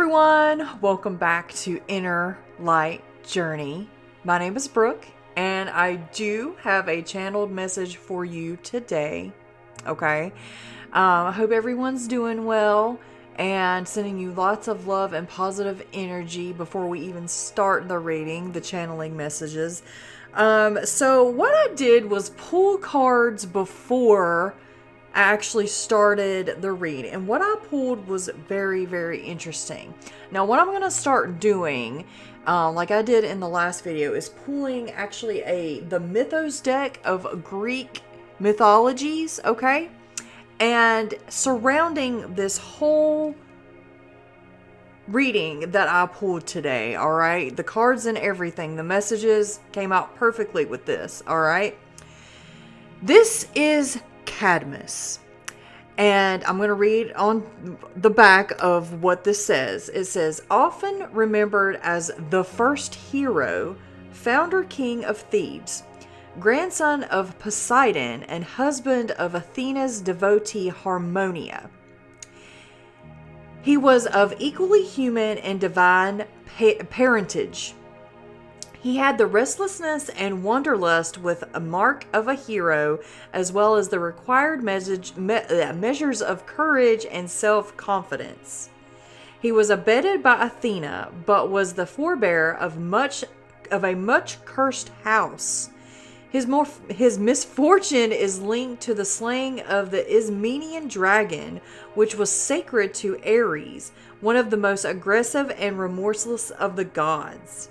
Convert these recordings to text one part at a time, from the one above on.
everyone, welcome back to Inner Light Journey. My name is Brooke, and I do have a channeled message for you today. Okay, I hope everyone's doing well and sending you lots of love and positive energy before we even start the reading, the channeling messages. So what I did was pull cards before I actually started the read, and what I pulled was very, very interesting. Now, what I'm going to start doing, like I did in the last video, is pulling actually the Mythos deck of Greek mythologies, okay? And surrounding this whole reading that I pulled today, all right? The cards and everything, the messages came out perfectly with this, all right? This is Cadmus, and I'm going to read on the back of what this says. It says, often remembered as the first hero, founder king of Thebes, grandson of Poseidon, and husband of Athena's devotee Harmonia. He was of equally human and divine parentage. He had the restlessness and wanderlust with a mark of a hero, as well as the required measures of courage and self-confidence. He was abetted by Athena, but was the forebearer of a much cursed house. His misfortune is linked to the slaying of the Ismenian dragon, which was sacred to Ares, one of the most aggressive and remorseless of the gods.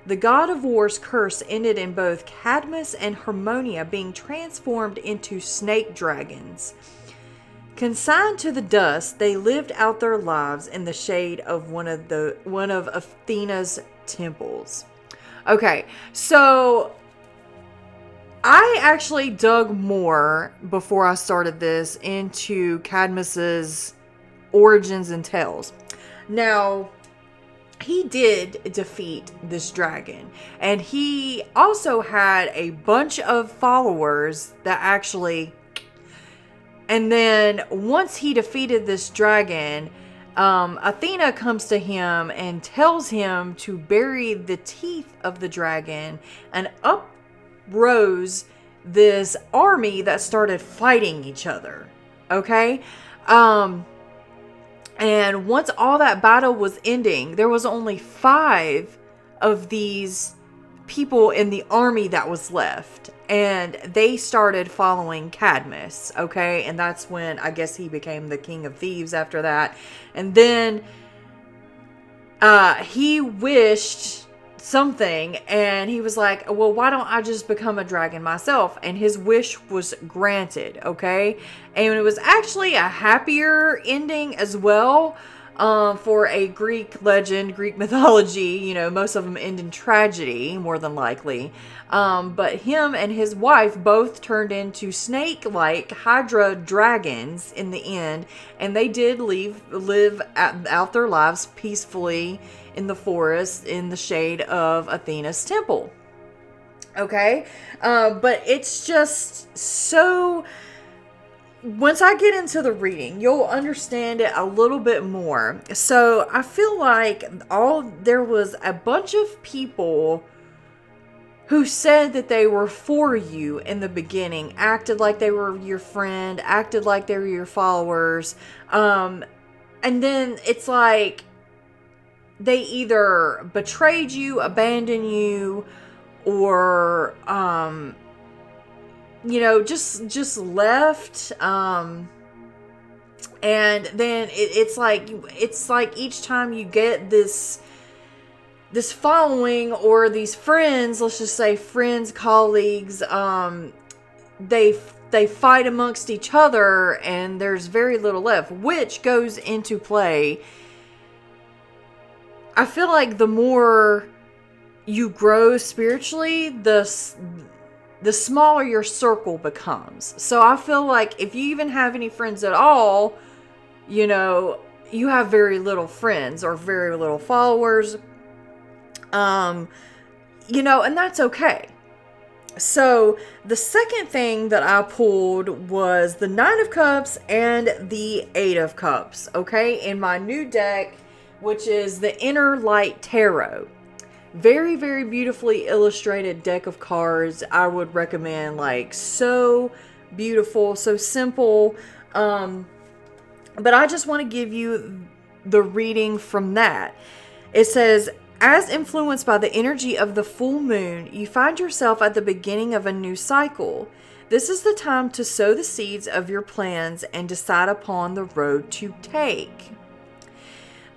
The god of war's curse ended in both Cadmus and Harmonia being transformed into snake dragons. Consigned to the dust, they lived out their lives in the shade of one of Athena's temples. Okay, so I actually dug more before I started this into Cadmus's origins and tales. Now, he did defeat this dragon, and he also had a bunch of followers that actually, and then once he defeated this dragon, Athena comes to him and tells him to bury the teeth of the dragon, and up rose this army that started fighting each other. Okay? And once all that battle was ending, there was only 5 of these people in the army that was left. And they started following Cadmus, okay? And that's when I guess he became the king of Thebes after that. And then he wished something, and he was like, well, why don't I just become a dragon myself? And his wish was granted, okay? And it was actually a happier ending as well, for a Greek legend, Greek mythology. You know, most of them end in tragedy, more than likely. But him and his wife both turned into snake-like Hydra dragons in the end, and they did live out their lives peacefully in the forest in the shade of Athena's temple. Okay? But it's just so... Once I get into the reading, you'll understand it a little bit more. So I feel like there was a bunch of people who said that they were for you in the beginning, acted like they were your friend, acted like they were your followers. And then it's like they either betrayed you, abandoned you, or just left. And then it's like each time you get this following or these friends, let's just say friends, colleagues, they fight amongst each other, and there's very little left, which goes into play. I feel like the more you grow spiritually, the smaller your circle becomes. So I feel like if you even have any friends at all, you have very little friends or very little followers. And that's okay. So the second thing that I pulled was the Nine of Cups and the Eight of Cups. Okay, in my new deck, which is the Inner Light Tarot. Very, very beautifully illustrated deck of cards. I would recommend, like, so beautiful, so simple. But I just want to give you the reading from that. It says, as influenced by the energy of the full moon, you find yourself at the beginning of a new cycle. This is the time to sow the seeds of your plans and decide upon the road to take.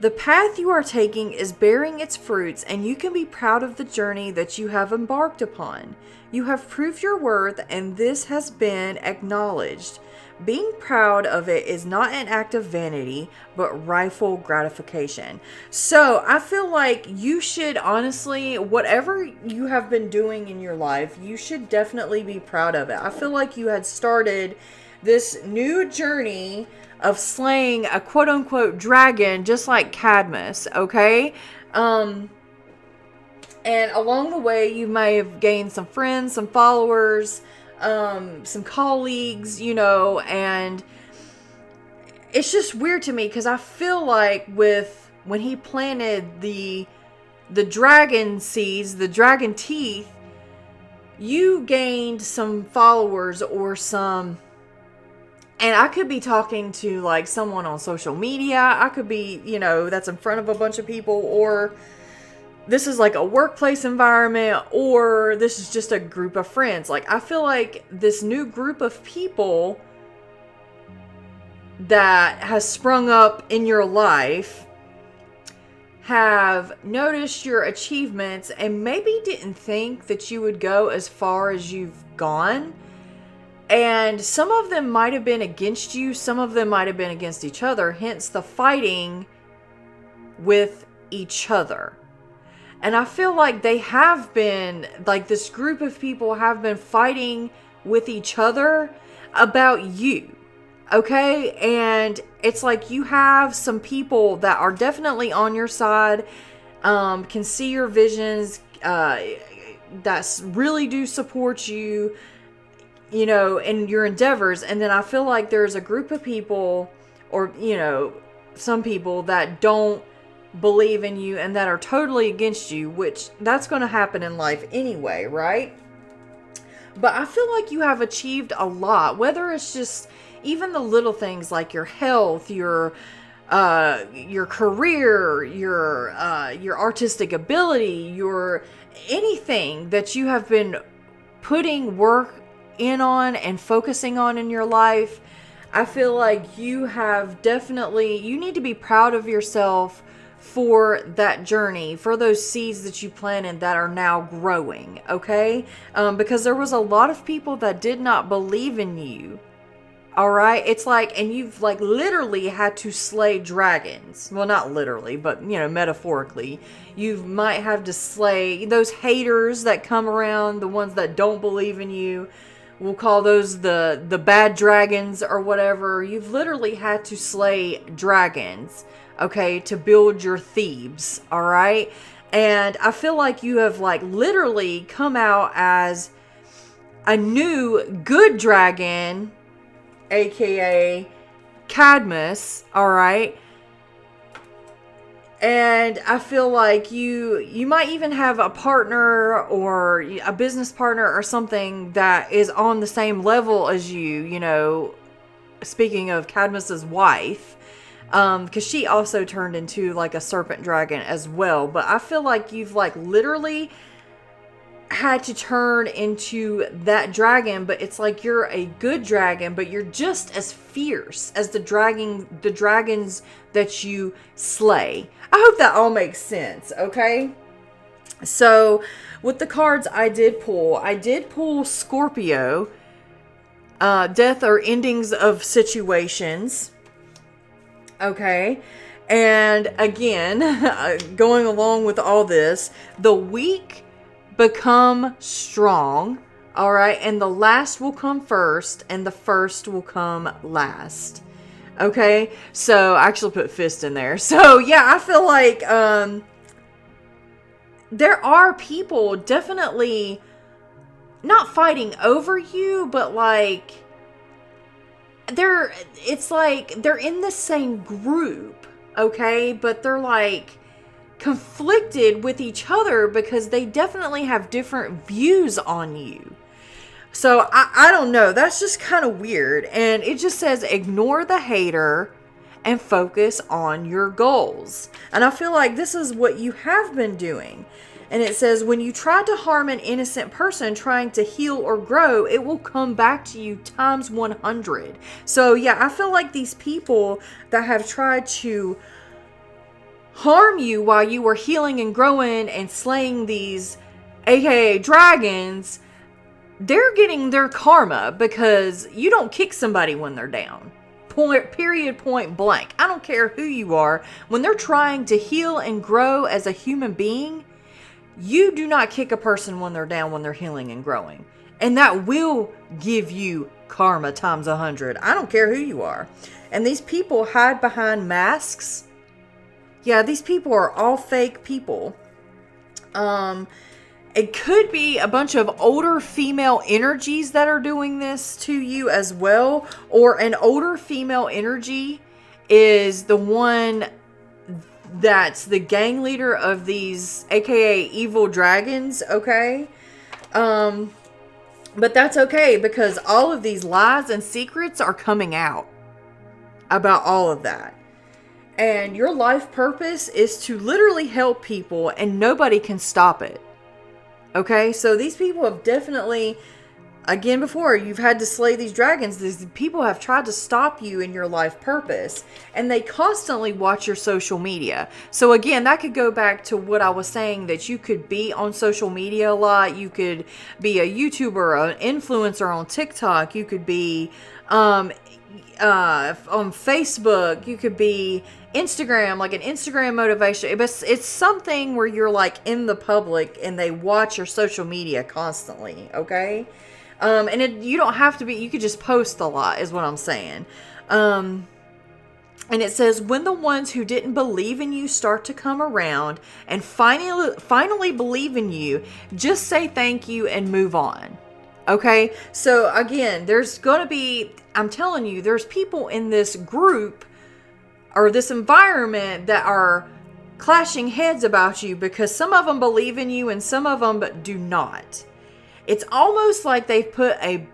The path you are taking is bearing its fruits, and you can be proud of the journey that you have embarked upon. You have proved your worth, and this has been acknowledged. Being proud of it is not an act of vanity, but rightful gratification. So I feel like you should honestly, whatever you have been doing in your life, you should definitely be proud of it. I feel like you had started this new journey of slaying a quote-unquote dragon, just like Cadmus, okay? And along the way, you may have gained some friends, some followers, some colleagues, you know, and it's just weird to me because I feel like when he planted the dragon seeds, the dragon teeth, you gained some followers or some. And I could be talking to, like, someone on social media. I could be, you know, that's in front of a bunch of people. Or this is like a workplace environment. Or this is just a group of friends. Like, I feel like this new group of people that has sprung up in your life have noticed your achievements and maybe didn't think that you would go as far as you've gone. And some of them might have been against you. Some of them might have been against each other. Hence the fighting with each other. And I feel like they have been, like, this group of people have been fighting with each other about you. Okay? And it's like you have some people that are definitely on your side, can see your visions, that really do support you, you know, in your endeavors. And then I feel like there's a group of people, or, you know, some people that don't believe in you and that are totally against you, which that's going to happen in life anyway, right? But I feel like you have achieved a lot, whether it's just even the little things like your health, your career, your artistic ability, your anything that you have been putting work in on and focusing on in your life. I feel like you have definitely, you need to be proud of yourself for that journey, for those seeds that you planted that are now growing, okay? Because there was a lot of people that did not believe in you. All right. It's like, and you've like literally had to slay dragons. Well, not literally, but, you know, metaphorically, you might have to slay those haters that come around, the ones that don't believe in you. We'll call those the bad dragons or whatever. You've literally had to slay dragons, okay, to build your Thebes. All right. And I feel like you have like literally come out as a new good dragon, aka Cadmus, all right? And I feel like you might even have a partner or a business partner or something that is on the same level as you know, speaking of Cadmus's wife, because she also turned into like a serpent dragon as well. But I feel like you've like literally had to turn into that dragon, but it's like you're a good dragon, but you're just as fierce as the dragons that you slay. I hope that all makes sense, okay? So with the cards I did pull Scorpio, death or endings of situations, okay? And again, going along with all this, the weak become strong, all right? And the last will come first, and the first will come last, okay? So I actually put fist in there. So yeah, I feel like there are people definitely not fighting over you, but like it's like they're in the same group, okay? But they're like conflicted with each other because they definitely have different views on you. So I don't know. That's just kind of weird. And it just says ignore the hater and focus on your goals. And I feel like this is what you have been doing. And it says when you try to harm an innocent person trying to heal or grow, it will come back to you times 100. So yeah, I feel like these people that have tried to harm you while you were healing and growing and slaying these aka dragons, they're getting their karma because you don't kick somebody when they're down. Point blank. I don't care who you are. When they're trying to heal and grow as a human being, you do not kick a person when they're down, when they're healing and growing. And that will give you karma times 100. I don't care who you are. And these people hide behind masks. Yeah, these people are all fake people. It could be a bunch of older female energies that are doing this to you as well. Or an older female energy is the one that's the gang leader of these aka evil dragons, okay? But that's okay because all of these lies and secrets are coming out about all of that. And your life purpose is to literally help people and nobody can stop it. Okay, so these people have definitely, again before, you've had to slay these dragons. These people have tried to stop you in your life purpose. And they constantly watch your social media. So again, that could go back to what I was saying, that you could be on social media a lot. You could be a YouTuber, an influencer on TikTok. You could be on Facebook. You could be Instagram, like an Instagram motivation. It's something where you're like in the public and they watch your social media constantly, okay? You don't have to be, you could just post a lot is what I'm saying. And it says, when the ones who didn't believe in you start to come around and finally believe in you, just say thank you and move on. Okay? So again, there's going to be, I'm telling you, there's people in this group or this environment that are clashing heads about you because some of them believe in you and some of them do not. It's almost like they've put a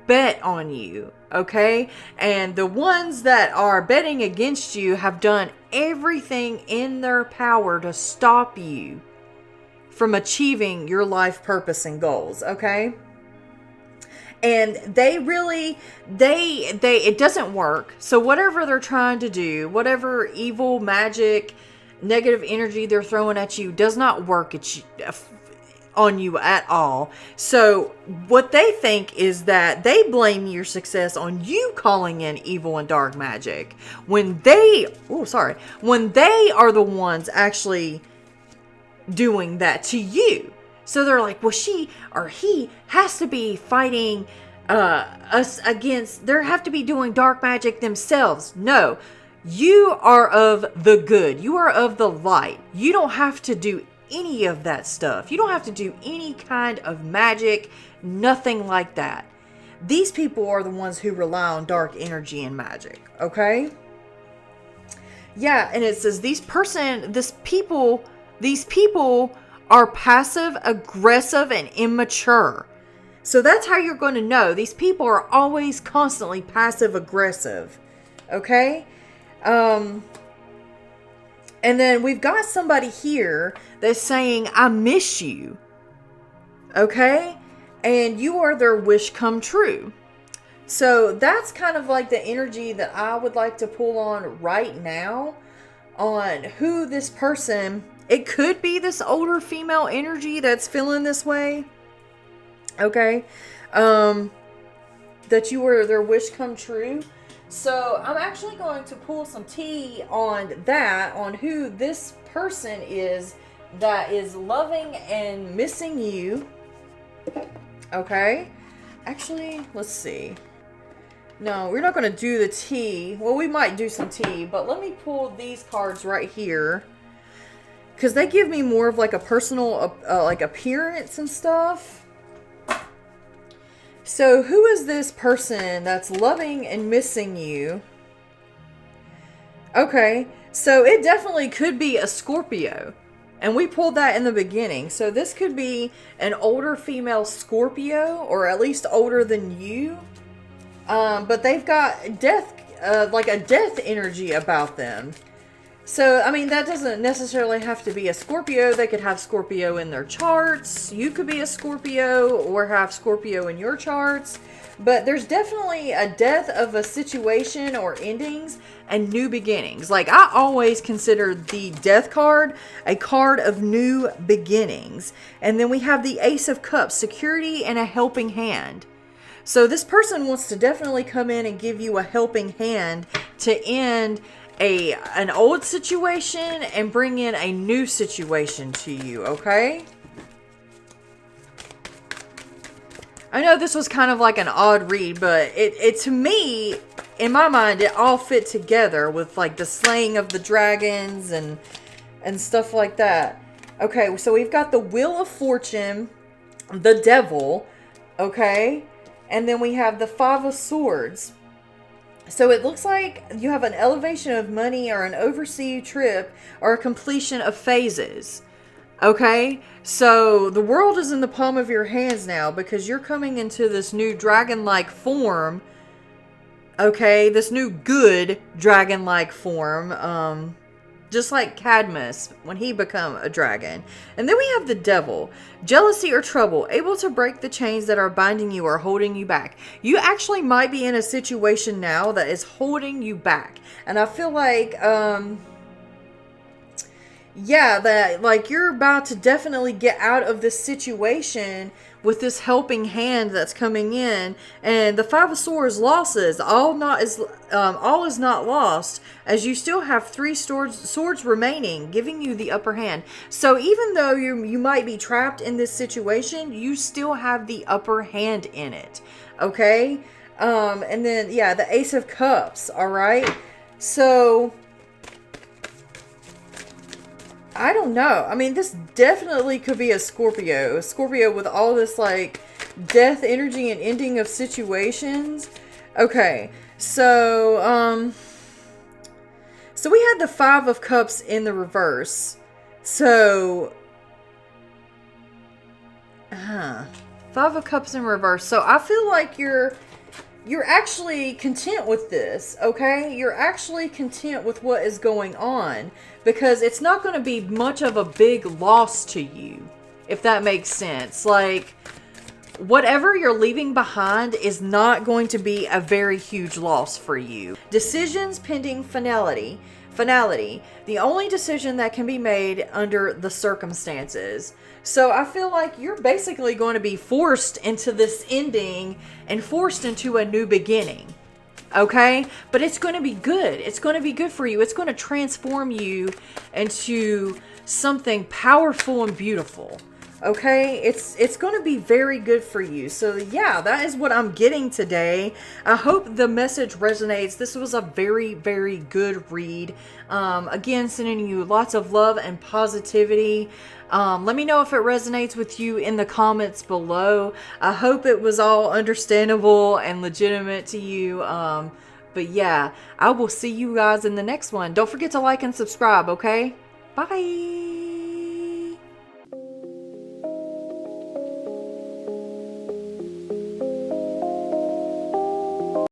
bet on you, okay? And the ones that are betting against you have done everything in their power to stop you from achieving your life purpose and goals, okay? And it doesn't work. So whatever they're trying to do, whatever evil, magic, negative energy they're throwing at you does not work on you at all. So what they think is that they blame your success on you calling in evil and dark magic when they are the ones actually doing that to you. So they're like, well, she or he has to be fighting us against, they have to be doing dark magic themselves. No, you are of the good. You are of the light. You don't have to do any of that stuff. You don't have to do any kind of magic, nothing like that. These people are the ones who rely on dark energy and magic, okay? Yeah, and it says these people are passive, aggressive, and immature. So that's how you're going to know. These people are always constantly passive aggressive. Okay? And then we've got somebody here that's saying, I miss you. Okay? And you are their wish come true. So that's kind of like the energy that I would like to pull on right now on who this person. It could be this older female energy that's feeling this way. Okay. That you were their wish come true. So I'm actually going to pull some tea on that, on who this person is that is loving and missing you. Okay. Actually, let's see. No, we're not going to do the tea. Well, we might do some tea, but let me pull these cards right here. Because they give me more of like a personal like appearance and stuff. So who is this person that's loving and missing you? Okay, so it definitely could be a Scorpio. And we pulled that in the beginning. So this could be an older female Scorpio, or at least older than you. But they've got death, like a death energy about them. So, I mean, that doesn't necessarily have to be a Scorpio. They could have Scorpio in their charts. You could be a Scorpio or have Scorpio in your charts. But there's definitely a death of a situation or endings and new beginnings. Like, I always consider the death card a card of new beginnings. And then we have the Ace of Cups, security and a helping hand. So this person wants to definitely come in and give you a helping hand to end an old situation and bring in a new situation to you, okay? I know this was kind of like an odd read, but it to me, in my mind, it all fit together with like the slaying of the dragons and stuff like that. Okay, so we've got the Wheel of Fortune, the Devil, okay? And then we have the Five of Swords. So it looks like you have an elevation of money or an overseas trip or a completion of phases. Okay? So the world is in the palm of your hands now because you're coming into this new dragon-like form. Okay? This new good dragon-like form. Just like Cadmus when he became a dragon. And then we have the Devil. Jealousy or trouble. Able to break the chains that are binding you or holding you back. You actually might be in a situation now that is holding you back. And I feel like, yeah, that like you're about to definitely get out of this situation with this helping hand that's coming in. And the Five of Swords losses, all is not lost, as you still have three swords remaining, giving you the upper hand. So even though you might be trapped in this situation, you still have the upper hand in it. Okay? And then yeah, the Ace of Cups, all right? So I don't know. I mean, this definitely could be a Scorpio. A Scorpio with all this, like, death energy and ending of situations. Okay. So, so we had the Five of Cups in the reverse. So, Five of Cups in reverse. So, I feel like you're actually content with this, okay? You're actually content with what is going on because it's not going to be much of a big loss to you, if that makes sense. Like, whatever you're leaving behind is not going to be a very huge loss for you. Decisions pending finality. The only decision that can be made under the circumstances. So I feel like you're basically going to be forced into this ending and forced into a new beginning. Okay? But it's going to be good. It's going to be good for you. It's going to transform you into something powerful and beautiful. Okay, it's going to be very good for you. So yeah, that is what I'm getting today. I hope the message resonates. This was a very, very good read. Again, sending you lots of love and positivity. Let me know if it resonates with you in the comments below. I hope it was all understandable and legitimate to you. But yeah, I will see you guys in the next one. Don't forget to like and subscribe, okay? Bye.